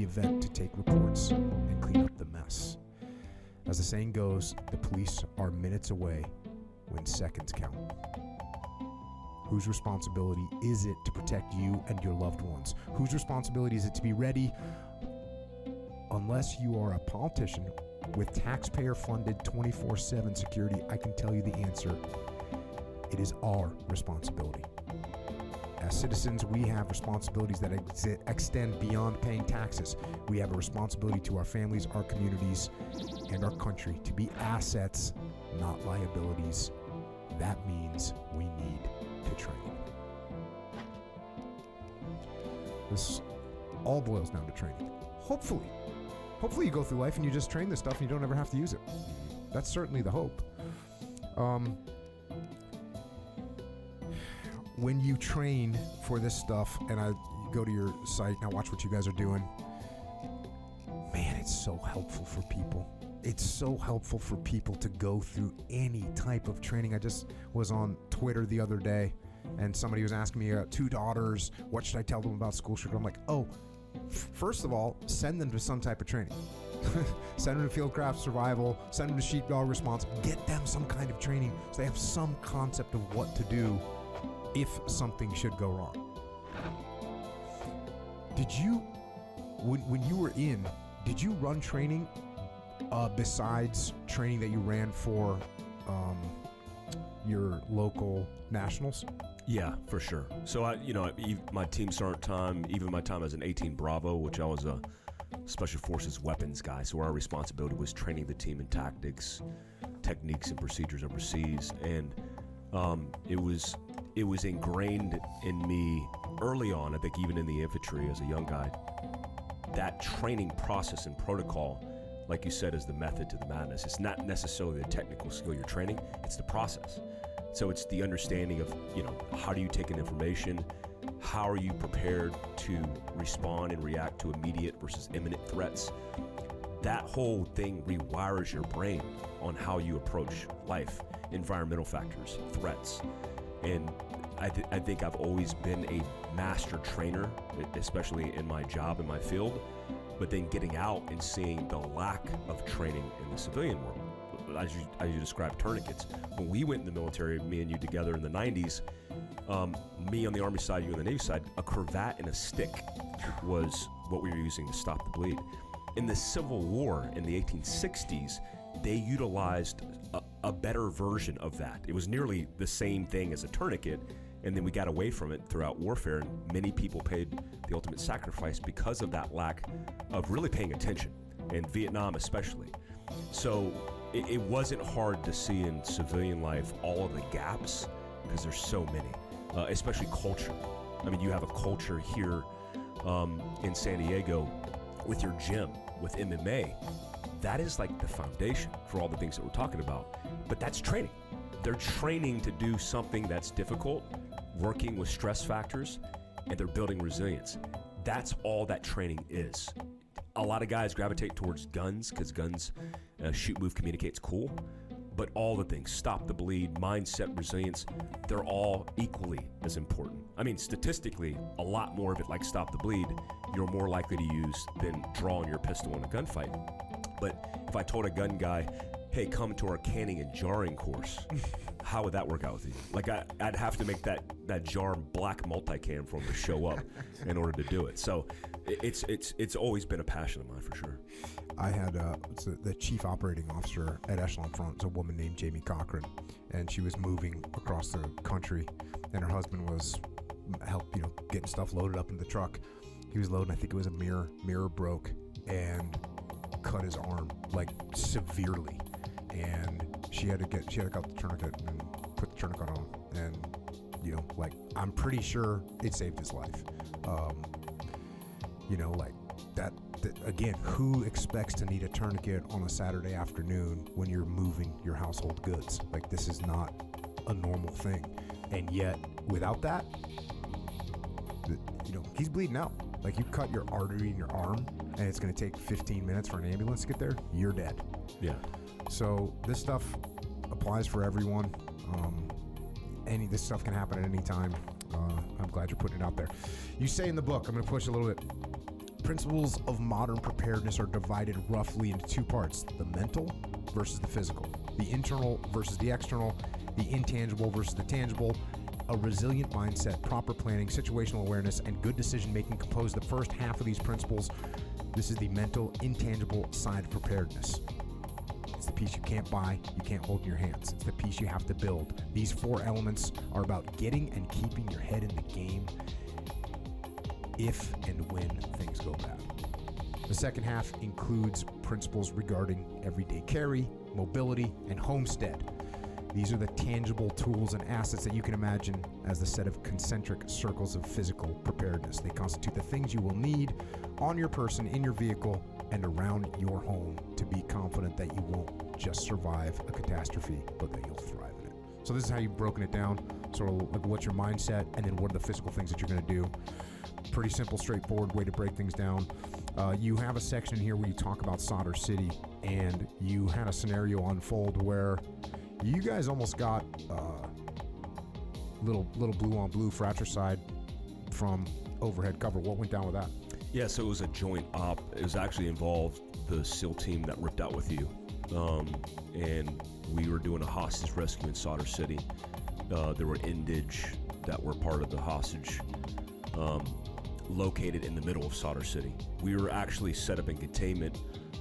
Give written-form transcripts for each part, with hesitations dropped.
event to take reports and clean up the mess. As the saying goes, the police are minutes away when seconds count. Whose responsibility is it to protect you and your loved ones? Whose responsibility is it to be ready? Unless you are a politician with taxpayer-funded 24/7 security, I can tell you the answer. It is our responsibility. As citizens, we have responsibilities that extend beyond paying taxes. We have a responsibility to our families, our communities, and our country to be assets, not liabilities. That means we need to train. This all boils down to training. Hopefully you go through life and you just train this stuff and you don't ever have to use it. That's certainly the hope. When you train for this stuff, and I go to your site and I watch what you guys are doing, man, it's so helpful for people. It's so helpful for people to go through any type of training. I just was on Twitter the other day, and somebody was asking me, 2 daughters, what should I tell them about school sugar? I'm like, first of all, send them to some type of training. Send them to fieldcraft survival, send them to sheepdog response, get them some kind of training so they have some concept of what to do if something should go wrong. Did you, when you were in, did you run training besides training that you ran for your local nationals? Yeah, for sure. So my team sergeant time, even my time as an 18 Bravo, which I was a Special Forces weapons guy, so our responsibility was training the team in tactics, techniques, and procedures overseas, and it was ingrained in me early on. I think even in the infantry as a young guy, that training process and protocol, like you said, is the method to the madness. It's not necessarily the technical skill you're training, it's the process. So it's the understanding of, how do you take in information? How are you prepared to respond and react to immediate versus imminent threats? That whole thing rewires your brain on how you approach life, environmental factors, threats. And I think I've always been a master trainer, especially in my job, in my field, but then getting out and seeing the lack of training in the civilian world. As you described, tourniquets. When we went in the military, me and you together in the 90s, me on the Army side, you on the Navy side, a cravat and a stick was what we were using to stop the bleed. In the Civil War in the 1860s, they utilized a better version of that. It was nearly the same thing as a tourniquet, and then we got away from it throughout warfare, and many people paid the ultimate sacrifice because of that lack of really paying attention, in Vietnam especially. So it wasn't hard to see in civilian life all of the gaps, because there's so many, especially culture. I mean, you have a culture here in San Diego with your gym, with MMA. That is like the foundation for all the things that we're talking about. But that's training. They're training to do something that's difficult, working with stress factors, and they're building resilience. That's all that training is. A lot of guys gravitate towards guns because guns, shoot, move, communicate's cool. But all the things, stop the bleed, mindset, resilience, they're all equally as important. I mean, statistically, a lot more of it, like stop the bleed, you're more likely to use than drawing your pistol in a gunfight. But if I told a gun guy, hey, come to our canning and jarring course, how would that work out with you? Like, I'd have to make that jar black multicam for him to show up in order to do it. So it's always been a passion of mine, for sure. I had the chief operating officer at Echelon Front, is a woman named Jamie Cochran, and she was moving across the country, and her husband was getting stuff loaded up in the truck. He was loading, I think it was a mirror broke and cut his arm, like, severely, and she had to cut the tourniquet and put the tourniquet on, and I'm pretty sure it saved his life. That again, who expects to need a tourniquet on a Saturday afternoon when you're moving your household goods? Like, this is not a normal thing, and yet without that, he's bleeding out. Like, you cut your artery in your arm and it's going to take 15 minutes for an ambulance to get there, you're dead. Yeah. So this stuff applies for everyone. This stuff can happen at any time. I'm glad you're putting it out there. You say in the book, I'm going to push a little bit, Principles of modern preparedness are divided roughly into two parts: the mental versus the physical, the internal versus the external, the intangible versus the tangible. A resilient mindset, proper planning, situational awareness, and good decision-making compose the first half of these principles. This is the mental, intangible side of preparedness. It's the piece you can't buy, you can't hold in your hands. It's the piece you have to build. These four elements are about getting and keeping your head in the game if and when things go bad. The second half includes principles regarding everyday carry, mobility, and homestead. These are the tangible tools and assets that you can imagine as the set of concentric circles of physical preparedness. They constitute the things you will need on your person, in your vehicle, and around your home to be confident that you won't just survive a catastrophe, but that you'll thrive in it. So this is how you've broken it down. Sort of like what's your mindset, and then what are the physical things that you're going to do. Pretty simple, straightforward way to break things down. You have a section here where you talk about Solder City, and you had a scenario unfold where you guys almost got little blue on blue fratricide from overhead cover. What went down with that? Yeah, so it was a joint op. It was actually involved the SEAL team that ripped out with you, and we were doing a hostage rescue in Solder City. There were Indige that were part of the hostage, located in the middle of Solder City. We were actually set up in containment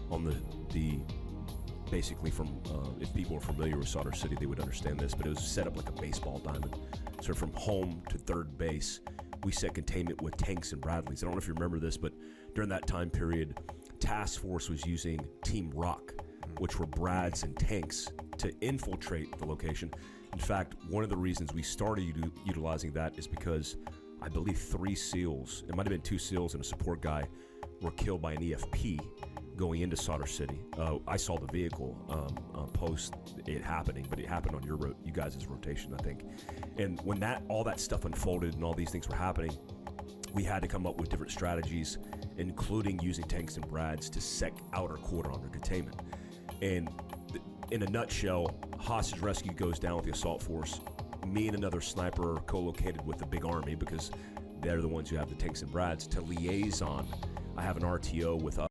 on the basically from, if people are familiar with Solder City, they would understand this, but it was set up like a baseball diamond. So from home to third base, we set containment with tanks and Bradleys. I don't know if you remember this, but during that time period, Task Force was using Team Rock, which were Brads and tanks, to infiltrate the location. In fact, one of the reasons we started utilizing that is because I believe 3 SEALs, it might have been 2 SEALs and a support guy, were killed by an EFP going into Solder City. I saw the vehicle post it happening, but it happened on you guys' rotation, I think. And when all that stuff unfolded and all these things were happening, we had to come up with different strategies, including using tanks and Brads to set outer quarter under containment. And in a nutshell, hostage rescue goes down with the assault force. Me and another sniper are co-located with the big army because they're the ones who have the tanks and Brads. To liaison, I have an RTO with us.